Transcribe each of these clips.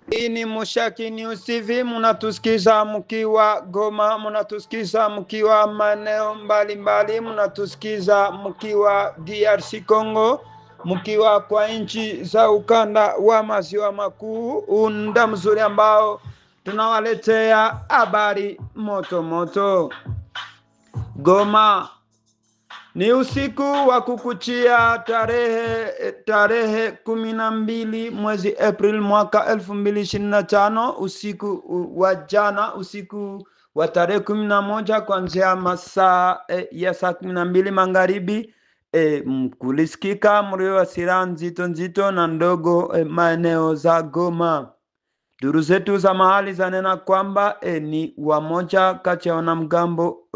Hii ni Mushaki News TV, mnatusikiza mkiwa Goma, mnatusikiza mkiwa maeneo mbalimbali, mnatusikiza mkiwa DRC Congo, mkiwa kwa nchi za ukanda wa maziwa makuu. Unda mzuri ambao tunawaletea habari moto moto. Goma ni usiku wa kukuchia tarehe 12 mwezi April mwaka 2025, usiku wa jana, usiku wa tarehe 11 kuanzia masaa ya saa 12 magharibi, kulisikika mlio wa silaha nzito nzito na ndogo maeneo za Goma. Duru zetu za mahali zanena kwamba ni wamoja kati ya wanamgambo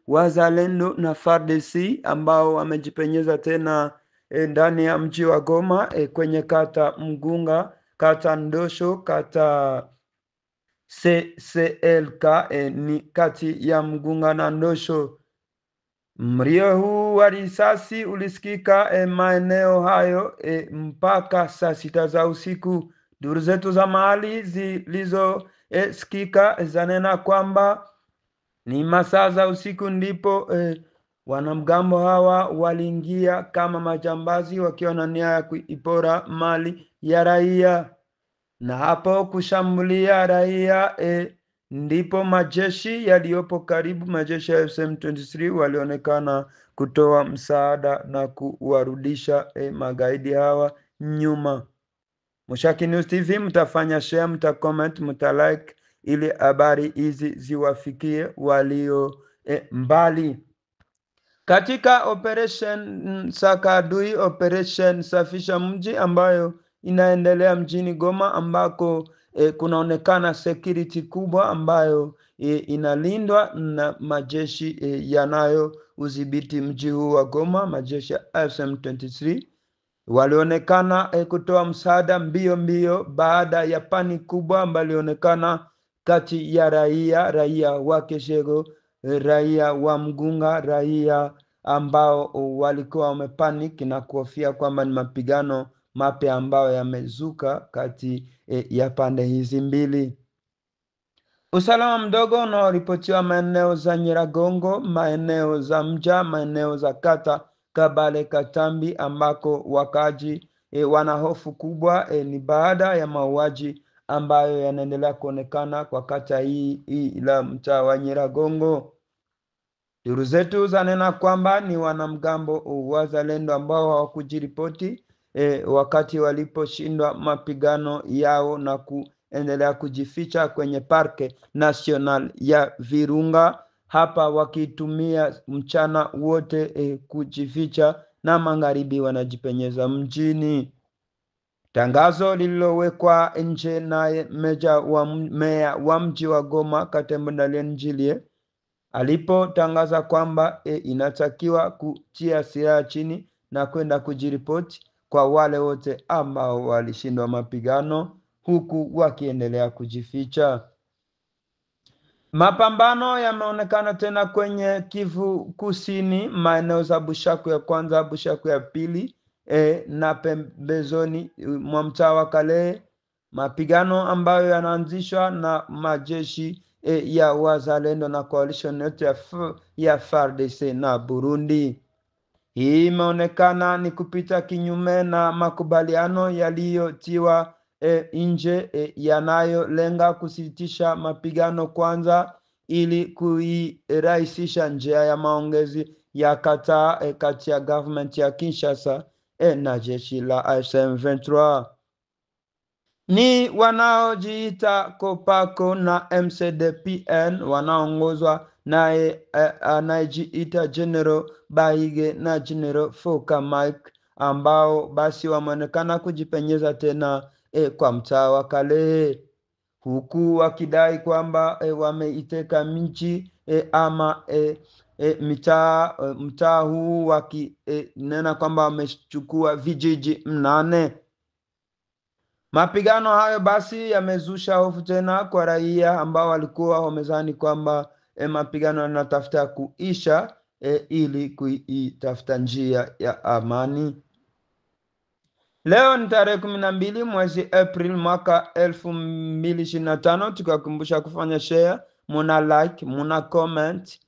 wazalendo na FARDC ambao wamejipenyeza tena ndani ya mji wa Goma, kwenye kata Mgunga, kata Ndosho, kata CCLK, ni kati ya Mgunga na Ndosho. Mlio huu wa risasi ulisikika maeneo hayo mpaka saa 6 za usiku. Duru zetu za mahali zilizo sikika zanena kwamba ni masaa za usiku ndipo wanamgambo hawa waliingia kama majambazi wakiwa na nia ya kuipora mali ya raia, na hapo kushambulia raia ndipo majeshi yaliyopo karibu, majeshi ya FCM23 walionekana kutoa msaada na kuwarudisha magaidi hawa nyuma. Mushaki News TV, mtafanya share, mtacomment, mtalike ili habari hizi ziwafikie walio mbali. Katika operation Sakadui, operation Safisha Mji ambayo inaendelea mjini Goma, ambako kunaonekana security kubwa ambayo inalindwa na majeshi yanayo udhibiti mji huu wa Goma, majeshi ya FCM23 walionekana kutoa msaada mbio baada ya pani kubwa ambayo ilionekana kati ya raia wa Keshego, raia wa Mgunga, raia ambao walikuwa wamepanic na kuhofia kwamba ni mapigano mapya ambayo yamezuka kati ya pande hizi mbili. Usalama mdogo unaoripotiwa maeneo za Nyiragongo, maeneo za Mja, maeneo za kata Kabale Katambi, ambako wakaji wana hofu kubwa ni baada ya mauaji ambayo yanaendelea kuonekana kwa kata hii la mtaa wa Nyiragongo. Duru zetu zanena kwamba ni wanamgambo wazalendo ambao hawakujiripoti wakati waliposhindwa mapigano yao na kuendelea kujificha kwenye Parke National ya Virunga, hapa wakitumia mchana wote kujificha na magharibi wanajipenyeza mjini. Tangazo lililowekwa nje na meya wa mji wa Goma, Katembo Ndalien Njilie, alipotangaza kwamba inatakiwa kutia silaha chini na kwenda kujiripoti kwa wale wote ambao walishindwa mapigano huku wakiendelea kujificha. Mapambano yameonekana tena kwenye Kivu Kusini, maeneo za Bushaku ya kwanza, Bushaku ya pili na pembezoni mwa mtaa wa Kale, mapigano ambayo yanaanzishwa na majeshi ya wazalendo na coalition yote ya FARDC na Burundi. Hii imeonekana ni kupita kinyume na makubaliano yaliyotiwa nje yanayolenga kusitisha mapigano kwanza ili kuirahisisha njia ya maongezi ya kati ya government ya Kinshasa na jeshi la FCM23. Ni wanaojiita Kopako na MCDPN wanaongozwa naye anayejiita General Bahige na General Foka Mike, ambao basi wameonekana kujipenyeza tena kwa mtaa wa Kale, huku wakidai kwamba wameiteka miji ama mtaa huu, wakinena kwamba wamechukua vijiji 8. Mapigano hayo basi yamezusha hofu tena kwa raia ambao walikuwa wamezani kwamba mapigano yanatafuta kuisha ili kuitafuta njia ya amani. Leo ni tarehe 12 mwezi April mwaka 2025. Tukakumbusha kufanya share, muna like, muna comment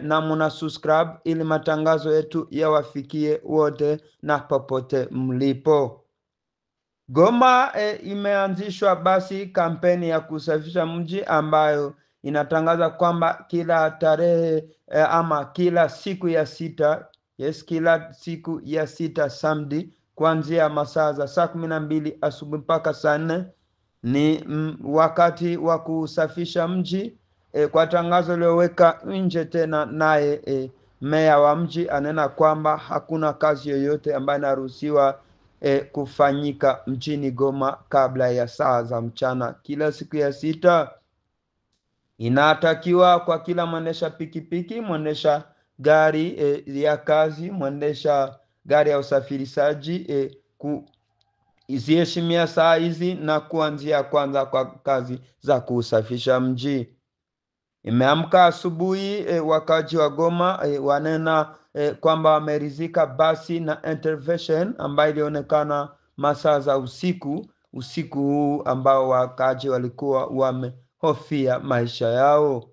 na muna subscribe ili matangazo yetu yawafikie wote na popote mlipo. Goma imeanzishwa basi kampeni ya kusafisha mji ambayo inatangaza kwamba kila tarehe ama kila siku ya sita, kila siku ya sita Sunday, kuanzia masaa za saa 12 asubuhi mpaka saa 4 ni wakati wa kusafisha mji. Kwa tangazo lioweka nje tena naye meya wa mji anena kwamba hakuna kazi yoyote ambayo inaruhusiwa kufanyika mjini Goma kabla ya saa za mchana. Kila siku ya sita inatakiwa kwa kila mwendesha pikipiki, mwendesha gari ya kazi, mwendesha gari ya usafirishaji kuziheshimia saa hizi na kuanzia kwanza kwa kazi za kusafisha mji. Imeamka asubuhi wakaji wa Goma wanena kwamba wameridhika basi na intervention ambayo ilionekana masaa za usiku huu ambao wakaji walikuwa wamehofia maisha yao.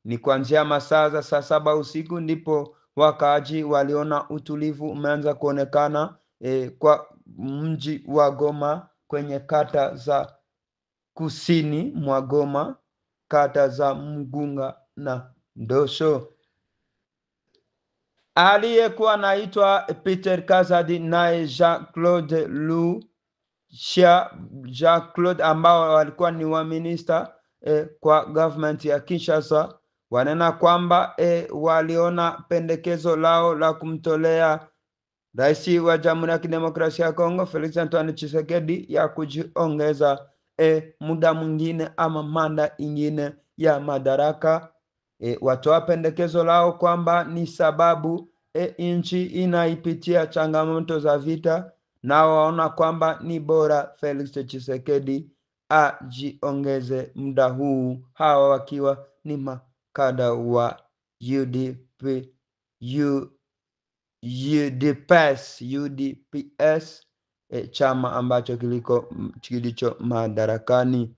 Ni kuanzia masaa za saa 7 usiku ndipo wakaji waliona utulivu umeanza kuonekana kwa mji wa Goma kwenye kata za kusini mwa Goma, kata za Mugunga na Ndosho. Aliyekuwa anaitwa Peter Kazadi naye Jean-Claude Jean-Claude ambao walikuwa ni wa minister kwa government ya Kinshasa, wanena kwamba waliona pendekezo lao la kumtolea Rais wa Jamhuri ya Kidemokrasia ya Kongo Felix Antoine Tshisekedi ya kujiongeza muda mwingine ama manda ingine ya madaraka. Watoa pendekezo lao kwamba ni sababu nchi inaipitia changamoto za vita, na waona kwamba ni bora Felix Tshisekedi ajiongeze muda huu, hawa wakiwa ni makada wa UDPS, chama ambacho kilicho madarakani.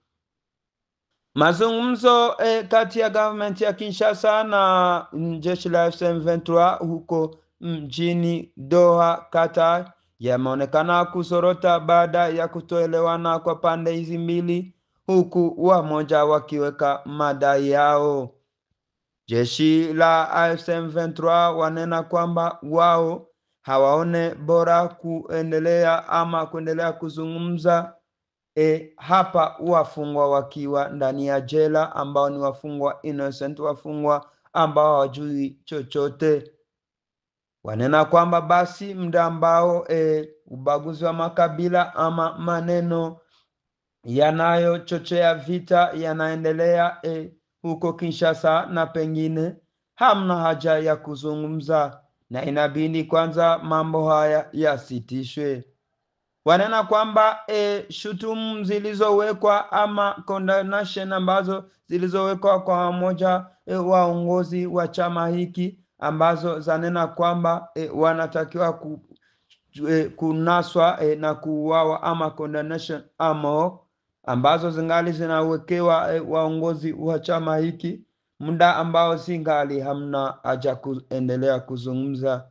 Mazungumzo kati ya government ya Kinshasa na jeshi la M23 huko mjini Doha, Qatar, yameonekana kusorota baada ya kutoelewana kwa pande hizi mbili, huku wamoja wakiweka madai yao. Jeshi la M23 wanena kwamba wao hawaone bora kuendelea kuzungumza hapa wafungwa wakiwa ndani ya jela, ambao ni wafungwa innocent, wafungwa ambao hawajui chochote. Wanena kwamba basi muda ambao ubaguzi wa makabila ama maneno yanayochochea vita yanaendelea huko Kinshasa na pengine, hamna haja ya kuzungumza na inabidi kwanza mambo haya yasitishwe. Wanena kwamba shutumu zilizowekwa ama condemnation ambazo zilizowekwa kwa moja waongozi wa chama hiki, ambazo zanena kwamba wanatakiwa kunaswa na kuuawa ama condemnation ambazo zingali zinawekewa waongozi wa chama hiki, muda ambao zingali hamna haja kuendelea kuzungumza.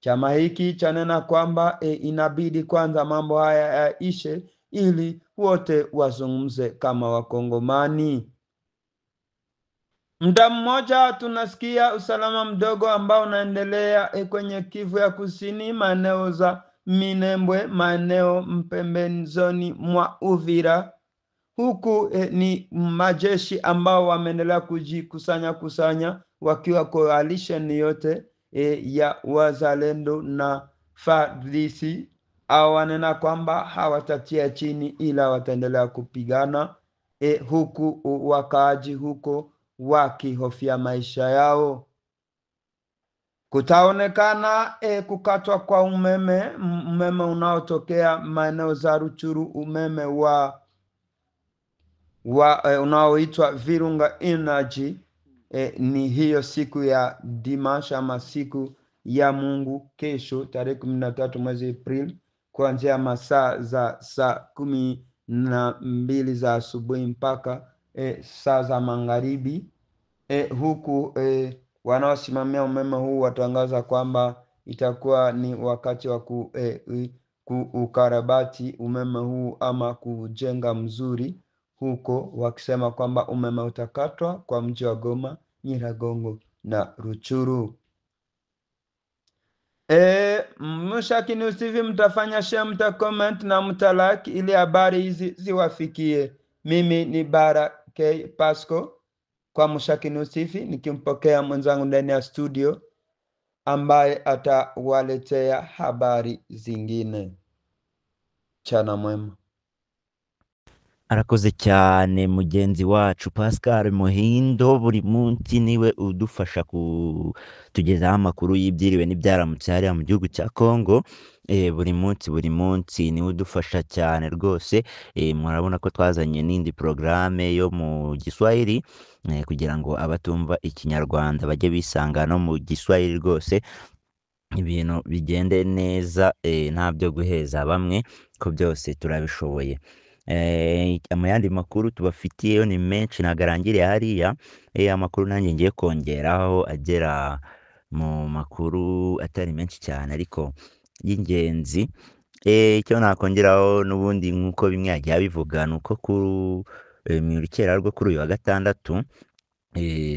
Chama hiki chanena kwamba inabidi kwanza mambo haya yaishe ili wote wazungumze kama Wakongomani. Muda mmoja tunasikia usalama mdogo ambao unaendelea kwenye Kivu ya Kusini, maeneo za Minembwe, maeneo mpembezoni mwa Uvira, huku ni majeshi ambao wameendelea kujikusanya wakiwa coalition yote ya wazalendo na FARDC. Au wanena kwamba hawatatia chini ila wataendelea kupigana, huku wakaaji huko wakihofia maisha yao. Kutaonekana kukatwa kwa umeme unaotokea maeneo za Ruchuru, umeme wa unaoitwa Virunga Energy, ni hiyo siku ya Dimanche ama siku ya Mungu, kesho tarehe 13 mwezi Aprili, kuanzia masaa za saa 12 za asubuhi mpaka saa za magharibi. Huku wanaosimamia umeme huu watangaza kwamba itakuwa ni wakati wa kuukarabati umeme huu ama kujenga mzuri huko, wakisema kwamba umeme utakatwa kwa mji wa Goma, Nyiragongo na Ruchuru. Mshaki News TV, mtafanya share, mta comment na mta like ili habari hizi ziwafikie. Mimi ni Bara K Pasco kwa Mshaki News TV, nikimpokea mwenzangu ndani ya studio ambaye atawaletea habari zingine. Chana mwema. Arakoze cyane mugenzi wacu Pascal Muhindo, buri munsi niwe udufasha kutugezaho amakuru y'ibyiriwe n'ibyaramutse hariya mu gihugu cya Congo. Buri munsi niwe udufasha cyane rwose. Murabona ko twazanye n'indi porogaramu yo mu Giswahili kugira ngo abatumva ikinyarwanda bajye bisanga no mu Giswahili rwose, ibintu bigende neza, nta byo guheza bamwe, ko byose turabishoboye. Mu yandi makuru tubafitiyeyo ni menshi, ntabwo arangiriye hariya. Amakuru nanjye ngiye kongeraho agera mu makuru atari menshi cyane ariko y'ingenzi. Icyo nakongeraho n'ubundi nk'uko bimwe yagiye abivuga ni uko mu rukera rwo kuri uyu wa gatandatu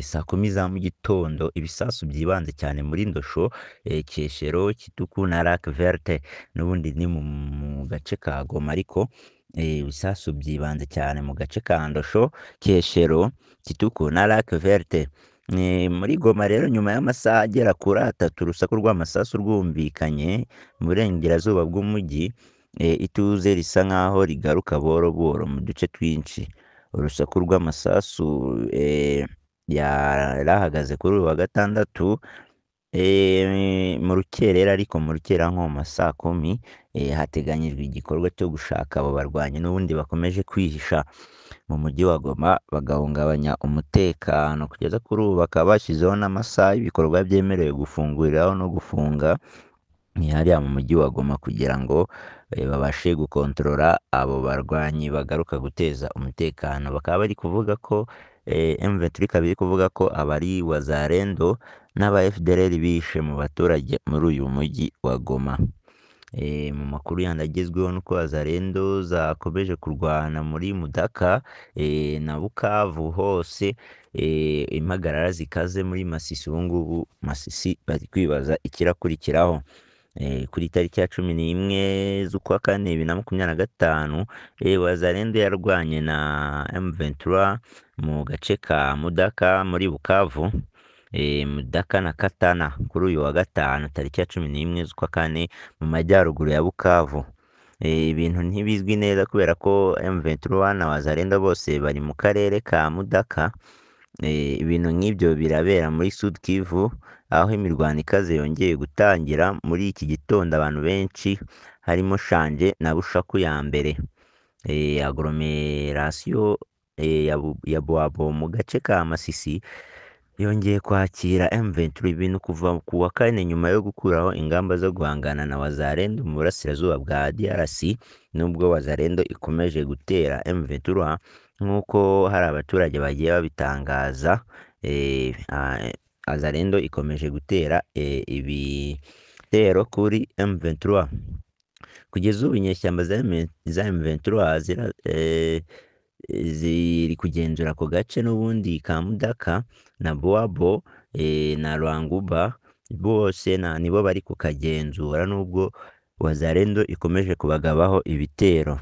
saa 10 za mu gitondo ibisasu byibanze cyane muri Ndosho, Keshero, Kituku na Lac Verte, n'ubundi ni mu gace ka Goma, ariko ibisasu byibanze cyane mu gace ka Ndosho, Keshero, Kituku na Lac Verte. Muri Goma rero, nyuma y'amasaha agera kuri 3 urusaku rw'amasasu rwumvikanye mu burengerazuba bw'umujyi, ituze risa nkaho rigaruka boro boro mu duce twinshi. Urusaku rw'amasasu yarahagaze kuri uyu wa gatandatu mu rukerera, ariko mu rukera nko mu masaa 10 hateganyijwe igikorwa cyo gushaka abo barwanyi n'ubundi bakomeje kwihisha mu mujyi wa Goma bagahungabanya umutekano. Kugeza kuri ubu bakaba bashyizeho n'amasaha y'ibikorwa byemerewe gufunguriraho no gufunga hariya mu mujyi wa Goma kugira ngo babashe gukontorora abo barwanyi bagaruka guteza umutekano. Bakaba bari kuvuga ko M23 ikaba iri kuvuga ko abari Wazalendo n'aba FDLR bishe mu baturage muri uyu mujyi wa Goma. Mu makuru yandi agezweho nuko Wazalendo zakomeje kurwana muri Mudaka na Bukavu hose, impagarara zikaze muri Masisi. Ubu ngubu Masisi bari kwibaza ikirakurikiraho. Kuri tariki ya 11 z'ukwa 4 2025 Wazalendo yarwanye na M23 mu gace ka Mudaka muri Bukavu, Mudaka na Katana kuri uyu wa gatanu tariki ya 11 z'ukwa 4 mu majyaruguru ya Bukavu. Ibintu ntibizwi neza kubera ko M23 na Wazalendo bose bari mu karere ka Mudaka. Ibintu nk'ibyo birabera muri Sud Kivu, aho imirwano ikaze yongeye gutangira muri iki gitondo. Abantu benshi harimo Shanje na Bushaku ya mbere, aglomeration ya Bwabo mu gace ka Masisi yongeye kwakira M23. Ibintu kuva ku wa 4 nyuma yo gukuraho ingamba zo guhangana na Wazalendo mu burasirazuba bwa DRC, nubwo Wazalendo ikomeje gutera M23 nk'uko hari abaturage bagiye babitangaza. Wazalendo ikomeje gutera ibitero kuri M23. Kugeza ubu inyeshyamba za M23 ziri kugenzura ako gace n'ubundi ka Mudaka na Boabo na Rwanguba, bose nibo bari kukagenzura, nubwo Wazalendo ikomeje kubagabaho ibitero.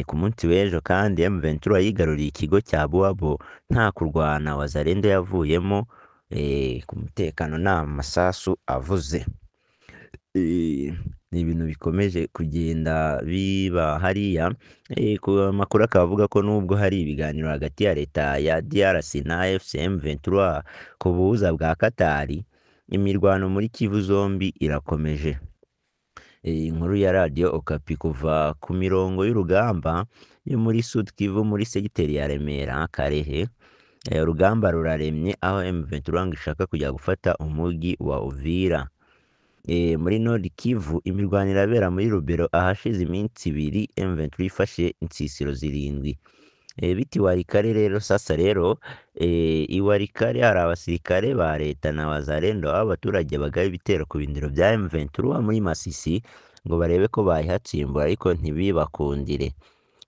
Ku munsi w'ejo kandi M23 yigaruriye ikigo cya Boabo nta kurwana. Wazalendo yavuyemo ku mutekano nta masasu avuze. Ni ibintu bikomeje kugenda biba hariya. Ku makuru akaba avuga ko nubwo hari ibiganiro hagati ya leta ya DRC na M23 ku buhuza bwa Katari, imirwano muri Kivu zombi irakomeje. Inkuru ya Radio Okapi kuva ku mirongo y'urugamba yo muri Sud Kivu muri segiteri ya Remera Karehe, urugamba ruraremye aho M23 ngo ishaka kujya gufata umugi wa Uvira. Muri Nord Kivu imirwano irabera muri Lubero ahashize iminsi ibiri M23 ifashe insisiro zirindwi. Biti Walikale rero sasa rero i Walikale hari abasirikare ba leta na wazalendo aho abaturage bagaba ibitero ku bindiro bya M23 muri Masisi ngo barebe ko bayihatsimbura ariko ntibibakundire.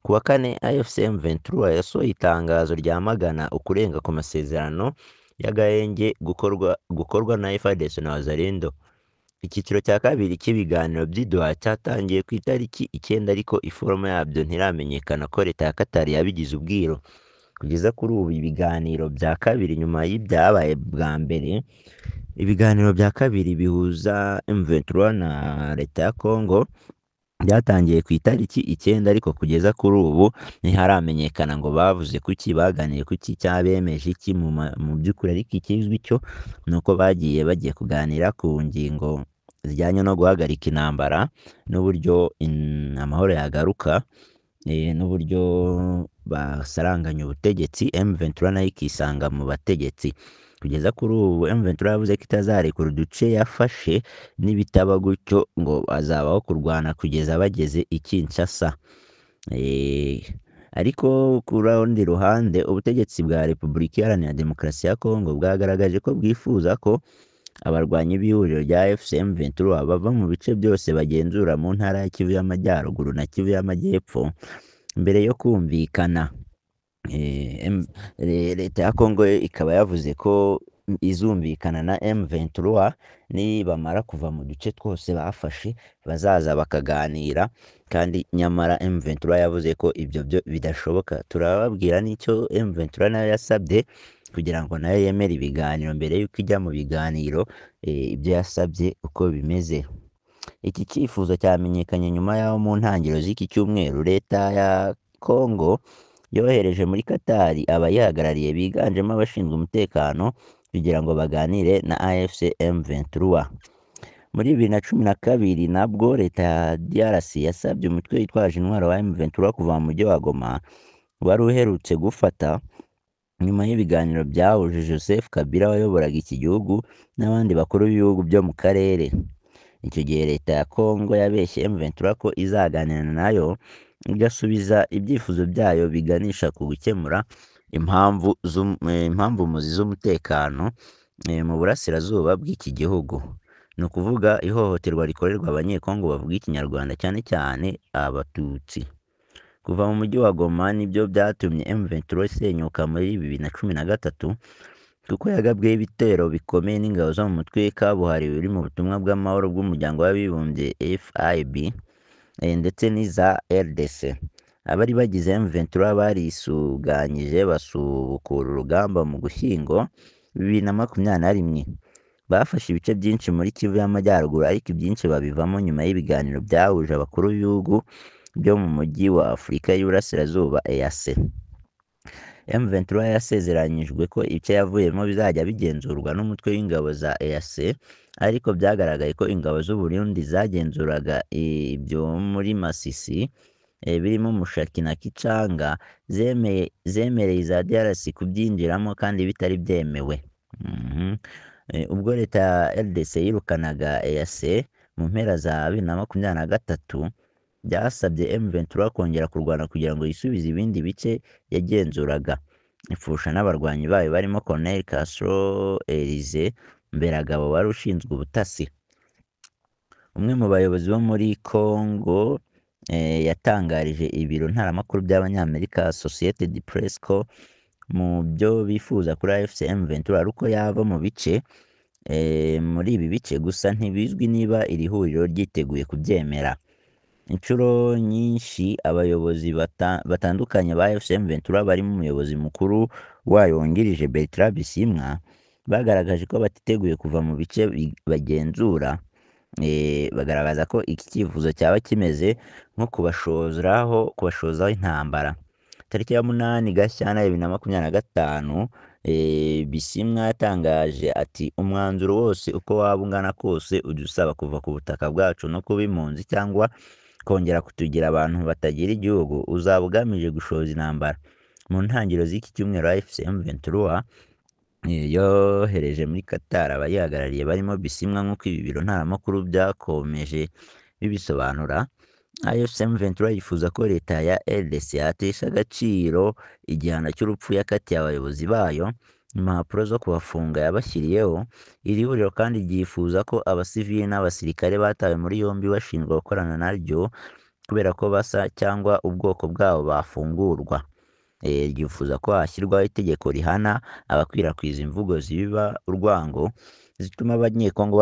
Ku wa kane AFC M23 yasohoye itangazo ryamagana ukurenga ku masezerano y'agahenge gukorwa na FARDC na wazalendo. Icyiciro cya kabiri cy'ibiganiro by'Idoha cyatangiye ku itariki 9 ariko iforomo yabyo ntiramenyekana ko leta ya Qatar yabigize ubwiru. Kugeza kuri ubu ibiganiro bya kabiri nyuma y'ibyabaye bwa mbere, ibiganiro bya kabiri bihuza M23 na leta ya Congo byatangiye ku itariki 9 ariko kugeza kuri ubu ntiharamenyekana ngo bavuze kuki, baganiye kuki, cyabemeje iki mu by'ukuri, ariko ikizwi cyo ni uko bagiye kuganira ku ngingo zijyanye no guhagarika intambara n'uburyo amahoro yagaruka, n'uburyo basaranganya ubutegetsi M23 nayo ikisanga mu bategetsi. Kugeza kuri ubu M23 yavuze ko itazarekura uduce yafashe, n'ibitaba gutyo ngo azabaho kurwana kugeza bageze i Kinshasa. Ariko ku rundi ruhande ubutegetsi bwa Repubulika Iharanira Demokarasi ya Kongo bwagaragaje ko bwifuza ko abarwanyi b'ihuriro rya FC M23 bava mu bice byose bagenzura mu ntara ya Kivu y'Amajyaruguru na Kivu y'Amajyepfo mbere yo kumvikana. Leta ya Kongo ikaba yavuze ko izumvikana na M23 nibamara kuva mu duce twose bafashe bazaza bakaganira, kandi nyamara M23 yavuze ko ibyo byo bidashoboka. Turababwira n'icyo M23 nayo yasabye kugira ngo nayo yemere ibiganiro mbere y'uko ijya mu biganiro, ibyo yasabye uko bimeze. Iki cyifuzo cyamenyekanye nyuma y'aho mu ntangiriro z'iki cyumweru leta ya Kongo yohereje muri Qatar abayihagarariye biganjemo abashinzwe umutekano kugira ngo baganire na AFC M23. Muri 2012 nabwo leta ya DRC yasabye umutwe witwaje intwaro wa M23 kuva mu mujyi wa Goma wari uherutse gufata nyuma y'ibiganiro byahuje Joseph Kabila wayoboraga iki gihugu n'abandi bakuru b'ibihugu byo mu karere. Icyo gihe leta ya Kongo yabeshye M23 ko izaganira nayo igasubiza ibyifuzo byayo biganisha ku gukemura impamvu muzi z'umutekano mu burasirazuba bw'iki gihugu. Ni ukuvuga ihohoterwa rikorerwa abanyekongo bavuga ikinyarwanda cyane cyane abatutsi. Kuva mu mujyi wa Goma nibyo byatumye M23 isenyuka muri 2013 kuko yagabweho ibitero bikomeye n'ingabo zo mu mutwe kabuhariwe uri mu butumwa bw'amahoro bw'umuryango w'abibumbye FIB ndetse n'iza RDC. Abari bagize M23 barisuganyije basubukura urugamba mu Gushyingo 2021. Bafashe ibice byinshi muri Kivu y'Amajyaruguru ariko ibyinshi babivamo nyuma y'ibiganiro byahuje abakuru b'ibihugu byo mu mujyi wa Afurika y'Uburasirazuba EAC. M23 yasezeranyijwe ko ibice yavuyemo bizajya bigenzurwa n'umutwe w'ingabo za EAC, ariko byagaragaye ko ingabo z'u Burundi zagenzuraga ibyo muri Masisi birimo Mushaki na Kichanga zemereye za DRC kubyinjiramo kandi bitari byemewe. Ubwo leta ya RDC yirukanaga EAC mu mpera za 2023 byasabye M23 kongera kurwana kugira ngo yisubize ibindi bice yagenzuraga. Ifusha n'abarwanyi bayo barimo Colonel Castro Elise Mberagabo wari ushinzwe ubutasi. Umwe mu bayobozi bo muri Congo yatangarije ibiro ntaramakuru by'Abanyamerika Associated Press ko mu byo bifuza kuri AFC M23 ari uko yava mu bice muri ibi bice, gusa ntibizwi niba iri huriro ryiteguye kubyemera. Inshuro nyinshi abayobozi batandukanye ba AFC M23 barimo umuyobozi mukuru wayo wungirije Bertrand Bisimwa bagaragaje ko batiteguye kuva mu bice bagenzura. Bagaragaza ko iki cyifuzo cyaba kimeze nko kubashozaho intambara. Tariki ya 8 Gashyantare 2025 Bisimwa yatangaje ati umwanzuro wose uko waba ungana kose udusaba kuva ku butaka bwacu no kuba impunzi cyangwa kongera kutugira abantu batagira igihugu uzaba ugamije gushoza intambara. mu ntangiriro z'iki cyumweru AFC M23 yohereje muri Qatar abayihagarariye barimo Bisimwa nk'uko ibi biro ntaramakuru byakomeje bibisobanura. AFC M23 yifuza ko leta ya RDC yatesha agaciro igihano cy'urupfu yakatiye abayobozi bayo, impapuro zo kubafunga yabashyiriyeho. Iri huriro kandi ryifuza ko abasivili n'abasirikare batawe muri yombi bashinjwa gukorana naryo kubera ko basa cyangwa ubwoko bwabo bafungurwa. Ryifuza ko hashyirwaho itegeko rihana abakwirakwiza imvugo zibiba urwango zituma abanyekongo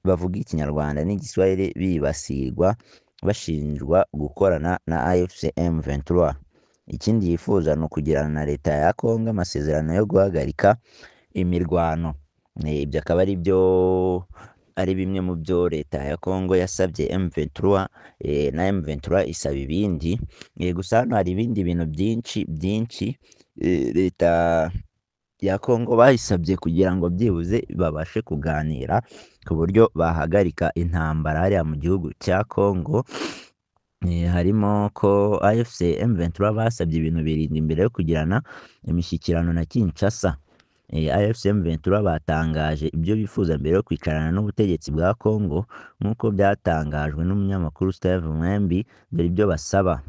bavuga ikinyarwanda n'igiswahili bibasirwa bashinjwa gukorana na AFC M23. Ikindi yifuza ni ukugirana na leta ya Kongo amasezerano yo guhagarika imirwano. Ibyo akaba ari bimwe mu byo leta ya Kongo yasabye M23, na M23 isaba ibindi. Gusa hano hari ibindi bintu byinshi leta ya Kongo bayisabye kugira ngo byibuze babashe kuganira ku buryo bahagarika intambara hariya mu gihugu cya Kongo. Harimo ko AFC M23 basabye ibintu birindwi mbere yo kugirana imishyikirano na Kinshasa. AFC M23 batangaje ibyo bifuza mbere yo kwicarana n'ubutegetsi bwa Kongo nk'uko byatangajwe n'umunyamakuru Steve Mwembi. Dore ibyo basaba.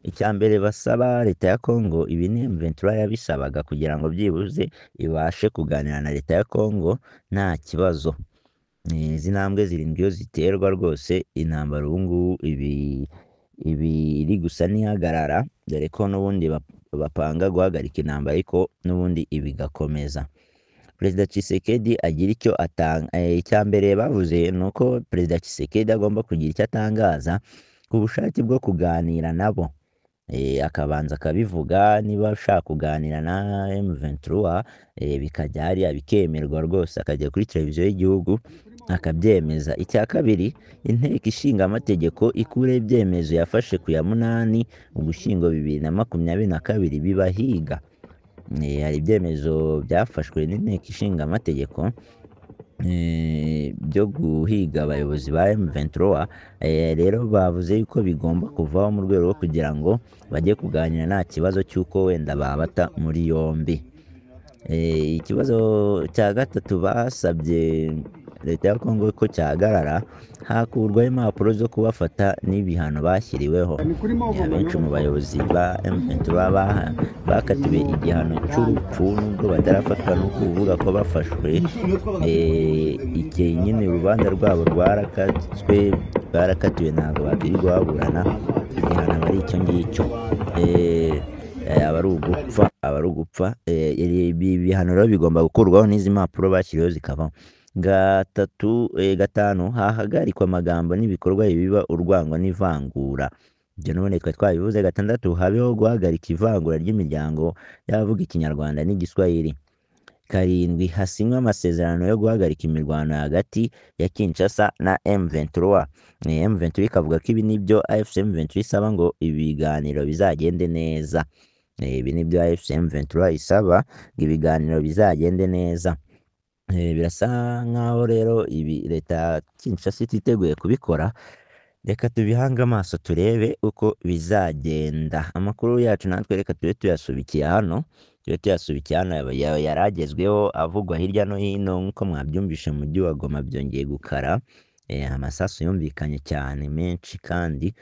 Icya mbere basaba leta ya Kongo, ibi ni M23 yabisabaga kugira ngo byibuze ibashe kuganira na leta ya Kongo nta kibazo. Izi ntambwe zirindwi iyo ziterwa rwose intambara ubu ngubu iri gusa n'ihagarara, dore ko n'ubundi bapanga guhagarika intambara ariko n'ubundi ibigakomeza. Perezida Tshisekedi agira icyo atanga. Icya mbere bavuze ni uko Perezida Tshisekedi agomba kugira icyo atangaza ku bushake bwo kuganira nabo, akabanza akabivuga niba ashaka kuganira na M23 bikajya hariya bikemerwa rwose, akajya kuri televiziyo y'igihugu akabyemeza. Icya kabiri, inteko ishinga amategeko ikureho ibyemezo yafashe ku ya 8 Ugushyingo 2022 bibahiga. Hari ibyemezo byafashwe n'inteko ishinga amategeko byo guhiga abayobozi ba M23. Rero bavuze yuko bigomba kuvaho mu rwego rwo kugira ngo bajye kuganira nta kibazo cy'uko wenda babata muri yombi. Ikibazo cya gatatu basabye leta ya Kongo ko cyahagarara, hakurwaho impapuro zo kubafata n'ibihano bashyiriweho. Abenshi mu bayobozi ba M23 bakatiwe igihano cy'urupfu nubwo batarafatwa no kuvuga ko bafashwe. Igihe nyine urubanza rwabo rwarakatiwe ntabwo bakirirwa baburana, igihano ari icyo ngicyo, aba ari ugupfa. Ibi bihano rero bigomba gukurwaho n'izi mpapuro bashyiriweho zikavaho. Gatanu, hahagarikwa amagambo n'ibikorwa bibiba urwango n'ivangura. Ibyo n'ubundi twari twabivuze. 6, habeho guhagarika ivangura ry'imiryango y'abavuga ikinyarwanda n'igiswahili. 7, hasinywe amasezerano yo guhagarika imirwano hagati ya Kinshasa na M23. M23 ikavuga ko ibi nibyo AFC M23 isaba ngo ibiganiro bizagende neza. Ibi nibyo AFC M23 isaba ngo ibiganiro bizagende neza. Birasa nkaho rero ibi leta ya Kinshasa ititeguye kubikora. Reka tubihange amaso turebe uko bizagenda. Amakuru yacu natwe reka tube tuyasubikiye hano. Yaragezweho avugwa hirya no hino nk'uko mwabyumvishe mu mujyi wa Goma byongeye gukara. Amasasu yumvikanye cyane menshi kandi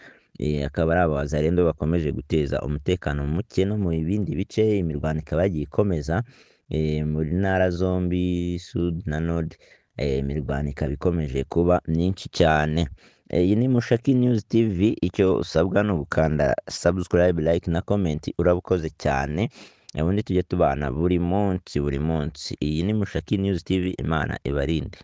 akaba ari abazarendo bakomeje guteza umutekano muke no mu bindi bice. Imirwano ikaba yagiye ikomeza muri ntara zombi Sud na Nord. Imirwano ikaba ikomeje kuba myinshi cyane. Iyi ni Mushaki News TV. Icyo usabwa ni ugukanda subscribe, like na comment. Urabukoze cyane. Ubundi tujye tubana buri munsi. Iyi ni Mushaki News TV. Imana ibarinde.